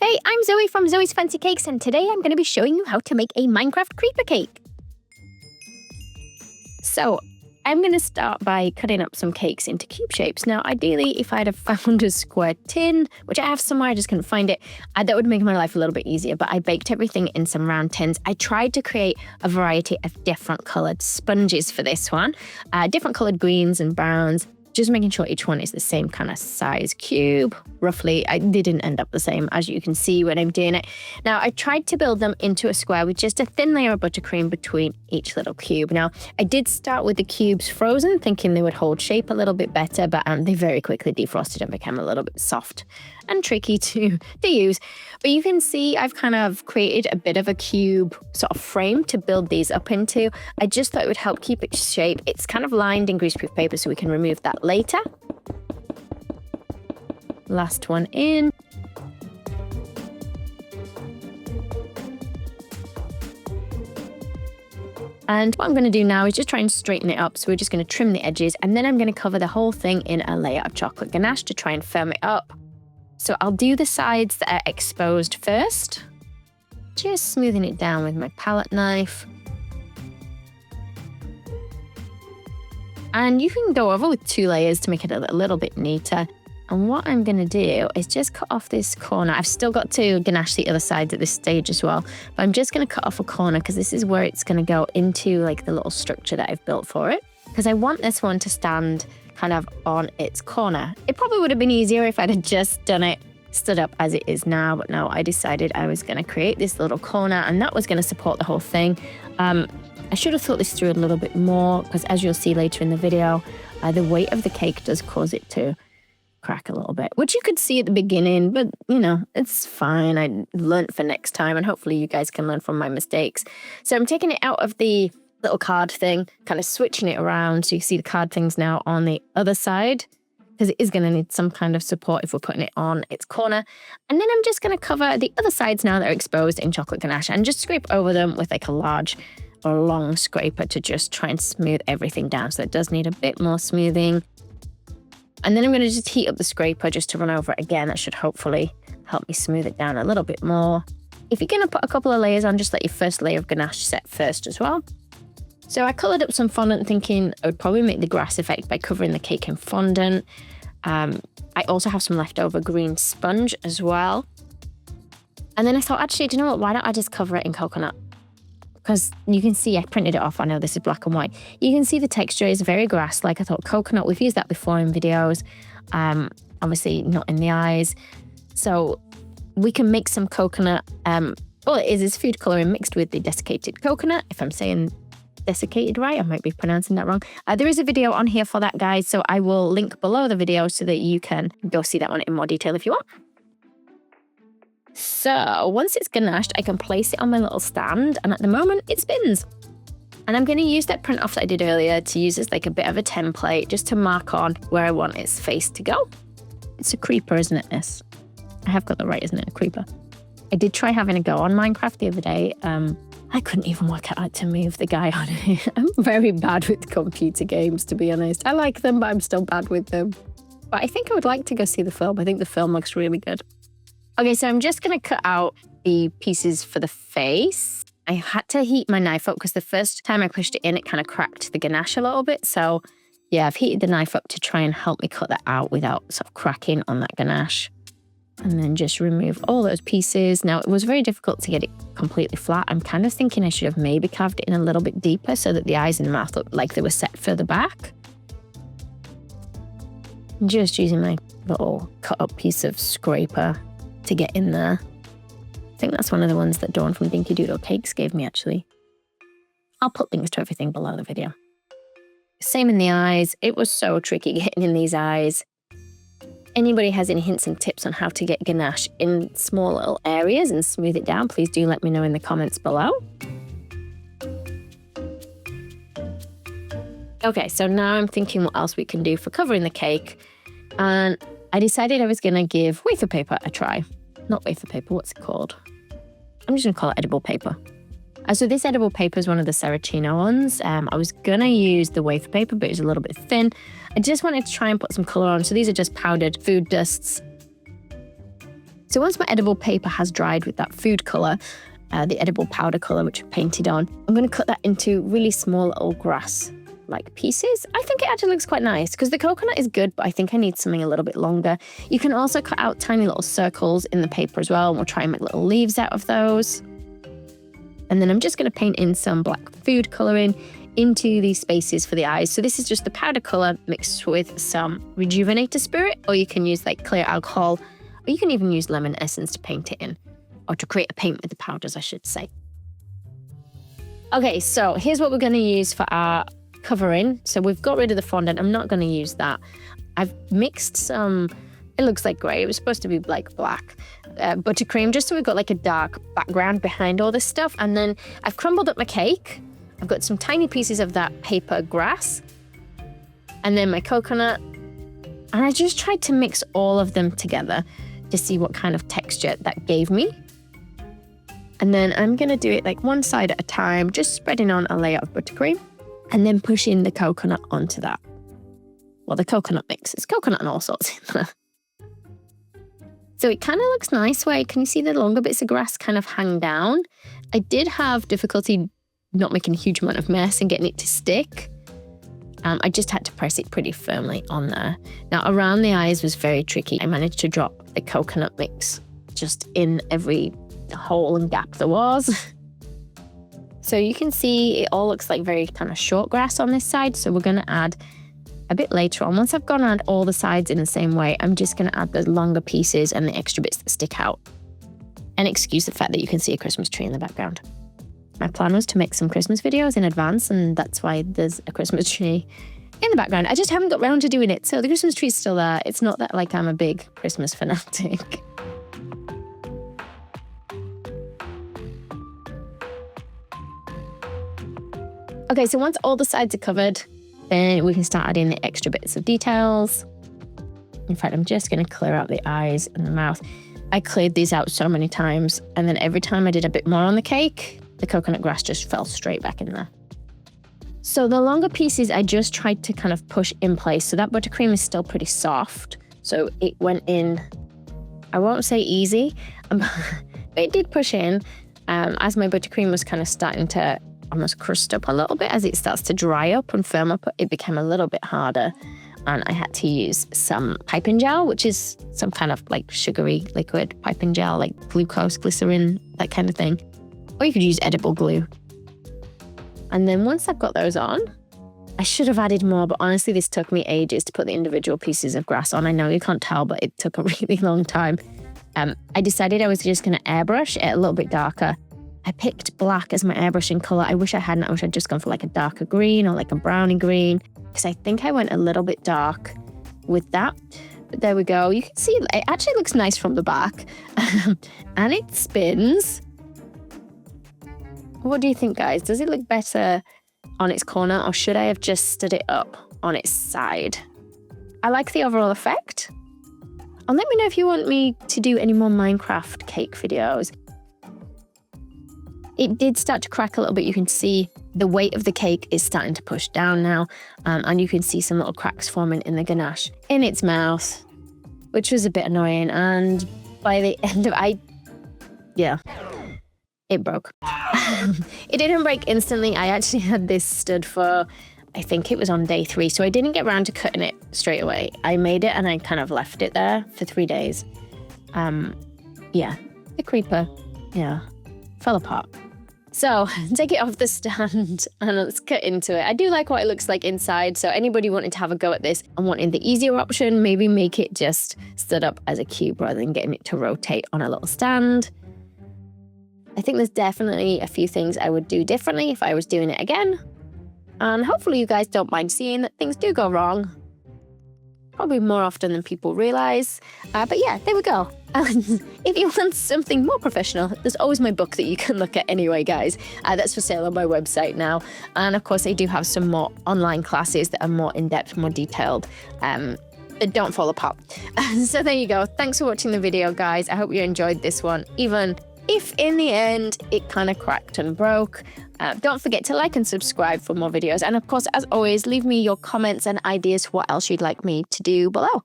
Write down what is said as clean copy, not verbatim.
Hey, I'm Zoe from Zoe's Fancy Cakes, and today I'm going to be showing you how to make a Minecraft creeper cake. So, I'm going to start by cutting up some cakes into cube shapes. Now, ideally, if I'd have found a square tin, which I have somewhere, I just couldn't find it, that would make my life a little bit easier, but I baked everything in some round tins. I tried to create a variety of different coloured sponges for this one, different coloured greens and browns, just making sure each one is the same kind of size cube. Roughly, they didn't end up the same, as you can see when I'm doing it. Now, I tried to build them into a square with just a thin layer of buttercream between each little cube. Now, I did start with the cubes frozen, thinking they would hold shape a little bit better, but they very quickly defrosted and became a little bit soft and tricky to use. But you can see I've kind of created a bit of a cube sort of frame to build these up into. I just thought it would help keep its shape. It's kind of lined in greaseproof paper, so we can remove that later. Last one in. And what I'm going to do now is just try and straighten it up. So we're just going to trim the edges, and then I'm going to cover the whole thing in a layer of chocolate ganache to try and firm it up. So I'll do the sides that are exposed first, just smoothing it down with my palette knife. And you can go over with 2 layers to make it a little bit neater. And what I'm going to do is just cut off this corner. I've still got to ganache the other sides at this stage as well, but I'm just going to cut off a corner because this is where it's going to go into like the little structure that I've built for it. Because I want this one to stand kind of on its corner. It probably would have been easier if I'd have just done it stood up as it is now, but no, I decided I was going to create this little corner, and that was going to support the whole thing. I should have thought this through a little bit more, because as you'll see later in the video, the weight of the cake does cause it to crack a little bit, which you could see at the beginning, but you know, it's fine. I learned for next time, and hopefully you guys can learn from my mistakes. So I'm taking it out of the little card thing, kind of switching it around so you see the card things now on the other side, because it is going to need some kind of support if we're putting it on its corner. And then I'm just going to cover the other sides now that are exposed in chocolate ganache and just scrape over them with like a large or long scraper to just try and smooth everything down. So it does need a bit more smoothing. And then I'm going to just heat up the scraper just to run over it again. That should hopefully help me smooth it down a little bit more. If you're going to put a couple of layers on, just let your first layer of ganache set first as well. So I coloured up some fondant, thinking I would probably make the grass effect by covering the cake in fondant. I also have some leftover green sponge as well. And then I thought, actually, do you know what? Why don't I just cover it in coconut? Because you can see I printed it off. I know this is black and white. You can see the texture is very grass-like. I thought coconut, we've used that before in videos. Obviously not in the eyes. So we can make some coconut. All it is food colouring mixed with the desiccated coconut. If I'm saying desiccated right, I might be pronouncing that wrong. There is a video on here for that, guys. So I will link below the video so that you can go see that one in more detail if you want. So once it's ganached, I can place it on my little stand, and at the moment it spins. And I'm going to use that print off that I did earlier to use as like a bit of a template just to mark on where I want its face to go. It's a creeper, isn't it, this? I have got that right, isn't it? A creeper. I did try having a go on Minecraft the other day. I couldn't even work out how to move the guy on it. I'm very bad with computer games, to be honest. I like them, but I'm still bad with them. But I think I would like to go see the film. I think the film looks really good. Okay, so I'm just going to cut out the pieces for the face. I had to heat my knife up because the first time I pushed it in, it kind of cracked the ganache a little bit. So yeah, I've heated the knife up to try and help me cut that out without sort of cracking on that ganache. And then just remove all those pieces. Now, it was very difficult to get it completely flat. I'm kind of thinking I should have maybe carved it in a little bit deeper so that the eyes and the mouth looked like they were set further back. Just using my little cut up piece of scraper to get in there. I think that's one of the ones that Dawn from Dinky Doodle Cakes gave me, actually. I'll put links to everything below the video. Same in the eyes. It was so tricky getting in these eyes. Anybody has any hints and tips on how to get ganache in small little areas and smooth it down, please do let me know in the comments below. Okay, so now I'm thinking what else we can do for covering the cake. And I decided I was going to give wafer paper a try. Not wafer paper, what's it called? I'm just going to call it edible paper. So this edible paper is one of the Serracino ones. I was going to use the wafer paper, but it was a little bit thin. I just wanted to try and put some colour on. So these are just powdered food dusts. So once my edible paper has dried with that food colour, the edible powder colour which I painted on, I'm going to cut that into really small little grass-like pieces. I think it actually looks quite nice because the coconut is good, but I think I need something a little bit longer. You can also cut out tiny little circles in the paper as well, and we'll try and make little leaves out of those. And then I'm just going to paint in some black food colouring into these spaces for the eyes. So this is just the powder colour mixed with some rejuvenator spirit, or you can use like clear alcohol, or you can even use lemon essence to paint it in, or to create a paint with the powders, I should say. Okay, so here's what we're going to use for our covering. So we've got rid of the fondant. I'm not going to use that. I've mixed some, it looks like grey. It was supposed to be like black. Buttercream, just so we've got like a dark background behind all this stuff. And then I've crumbled up my cake. I've got some tiny pieces of that paper grass. And then my coconut. And I just tried to mix all of them together to see what kind of texture that gave me. And then I'm going to do it like one side at a time, just spreading on a layer of buttercream and then pushing the coconut onto that. Well, the coconut mix. It's coconut and all sorts in there. So it kind of looks nice where can you see the longer bits of grass kind of hang down? I did have difficulty not making a huge amount of mess and getting it to stick. I just had to press it pretty firmly on there. Now, around the eyes was very tricky. I managed to drop the coconut mix just in every hole and gap there was. So you can see it all looks like very kind of short grass on this side. So we're going to add a bit later on. Once I've gone around all the sides in the same way, I'm just going to add the longer pieces and the extra bits that stick out. And excuse the fact that you can see a Christmas tree in the background. My plan was to make some Christmas videos in advance, and that's why there's a Christmas tree in the background. I just haven't got round to doing it. So the Christmas tree is still there. It's not that like I'm a big Christmas fanatic. Okay, so once all the sides are covered, then we can start adding the extra bits of details. In fact, I'm just going to clear out the eyes and the mouth. I cleared these out so many times, and then every time I did a bit more on the cake, the coconut grass just fell straight back in there. So the longer pieces, I just tried to kind of push in place. So that buttercream is still pretty soft. So it went in, I won't say easy, but it did push in as my buttercream was kind of starting to almost crust up a little bit. As it starts to dry up and firm up, it became a little bit harder. And I had to use some piping gel, which is some kind of like sugary liquid piping gel, like glucose, glycerin, that kind of thing. Or you could use edible glue. And then once I've got those on, I should have added more, but honestly, this took me ages to put the individual pieces of grass on. I know you can't tell, but it took a really long time. I decided I was just going to airbrush it a little bit darker. I picked black as my airbrushing color. I wish I hadn't. I wish I'd just gone for like a darker green or like a browny green, because I think I went a little bit dark with that. But there we go. You can see it actually looks nice from the back. And it spins. What do you think, guys? Does it look better on its corner, or should I have just stood it up on its side? I like the overall effect. And let me know if you want me to do any more Minecraft cake videos. It did start to crack a little bit. You can see the weight of the cake is starting to push down now. And you can see some little cracks forming in the ganache in its mouth, which was a bit annoying. And by the end of it broke. It didn't break instantly. I actually had this stood for, I think it was on day 3. So I didn't get around to cutting it straight away. I made it and I kind of left it there for 3 days. The creeper, fell apart. So take it off the stand and let's cut into it. I do like what it looks like inside. So anybody wanting to have a go at this and wanting the easier option, maybe make it just stood up as a cube rather than getting it to rotate on a little stand. I think there's definitely a few things I would do differently if I was doing it again. And hopefully you guys don't mind seeing that things do go wrong. Probably more often than people realize. But yeah, there we go. And if you want something more professional, there's always my book that you can look at anyway, guys. That's for sale on my website now. And of course, I do have some more online classes that are more in-depth, more detailed. That don't fall apart. So there you go. Thanks for watching the video, guys. I hope you enjoyed this one, even if in the end it kind of cracked and broke. Don't forget to like and subscribe for more videos. And of course, as always, leave me your comments and ideas for what else you'd like me to do below.